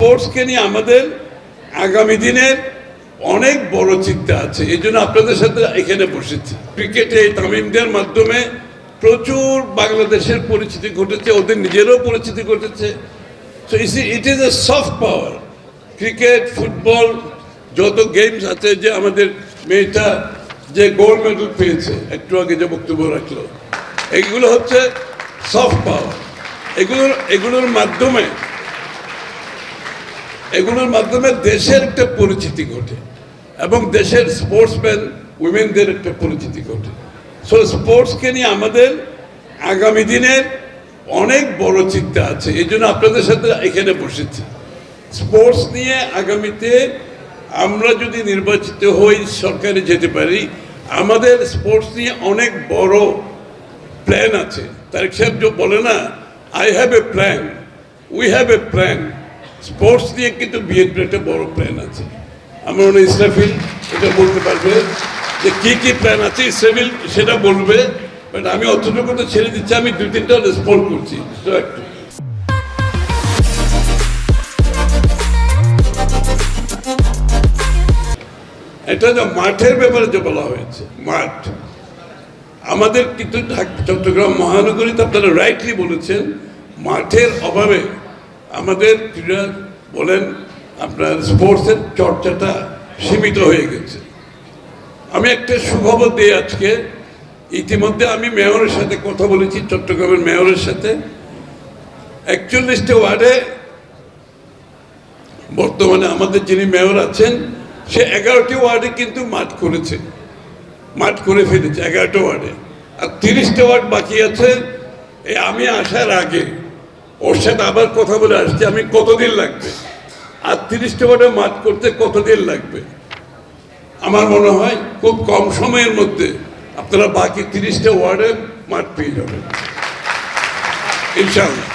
স্পোর্টসকে নিয়ে আমাদের আগামী দিনের অনেক বড় চিন্তা আছে, এই জন্য আপনাদের সাথে এখানে বসেছি। ক্রিকেটে তামিমদের মাধ্যমে প্রচুর বাংলাদেশের পরিচিতি ঘটেছে, ওদের নিজেরও পরিচিতি ঘটেছে। So it is a soft power. Cricket, football, যত গেমস আছে, যে আমাদের মেয়েটা যে গোল্ড মেডেল পেয়েছে একটু আগে যে বক্তব্য রাখলো, এগুলো হচ্ছে সফট পাওয়ার। এগুলোর মাধ্যমে দেশের একটা পরিচিতি ঘটে এবং দেশের স্পোর্টসম্যান উইমেনদের একটা পরিচিতি ঘটে। সো স্পোর্টসকে নিয়ে আমাদের আগামী দিনের অনেক বড় চিন্তা আছে, এই জন্য আপনাদের সাথে এখানে বসেছি। স্পোর্টস নিয়ে আগামীতে আমরা যদি নির্বাচিত হই, সরকারে যেতে পারি, আমাদের স্পোর্টস নিয়ে অনেক বড় প্ল্যান আছে। তারেক সাহেব যে বলে না, I have a plan, we have a plan. Sports নিয়ে কিন্তু বিএনপির একটা বড় প্ল্যান আছে। আমার মনে হয় ইসরাফিল এটা বলতে পারবে যে কি কি প্ল্যান আছে। ইসরাফিল সেটা বলবে, বাট আমি অতটুকু তো ছেড়ে দিচ্ছি, আমি 2-3টা রেসপন্ড করছি। এটা যে মাঠের ব্যাপারে যে বলা হয়েছে, মাঠ আমাদের কিন্তু চট্টগ্রাম মহানগরীতে আপনারা রাইটলি বলেছেন, মাঠের অভাবে আমাদের ক্রীড়া বলেন, আপনার স্পোর্টসের চর্চাটা সীমিত হয়ে গেছে। আমি একটা সুখবর দিই আজকে। ইতিমধ্যে আমি মেয়রের সাথে কথা বলেছি, চট্টগ্রামের মেয়রের সাথে। 41টা ওয়ার্ডে বর্তমানে আমাদের যিনি মেয়র আছেন, সে 11টি ওয়ার্ডে কিন্তু মাঠ করে ফেলেছে 11টা ওয়ার্ডে। আর 30টা ওয়ার্ড বাকি আছে। আমি আসার আগে ওর সাথে আবার কথা বলে আসছি, আমি কতদিন লাগবে আর 30টা ওয়ার্ডে মাঠ করতে কতদিন লাগবে। আমার মনে হয় খুব কম সময়ের মধ্যে আপনারা বাকি 30টা ওয়ার্ডে মাঠ পেয়ে যাবেন ইনশাআল্লাহ।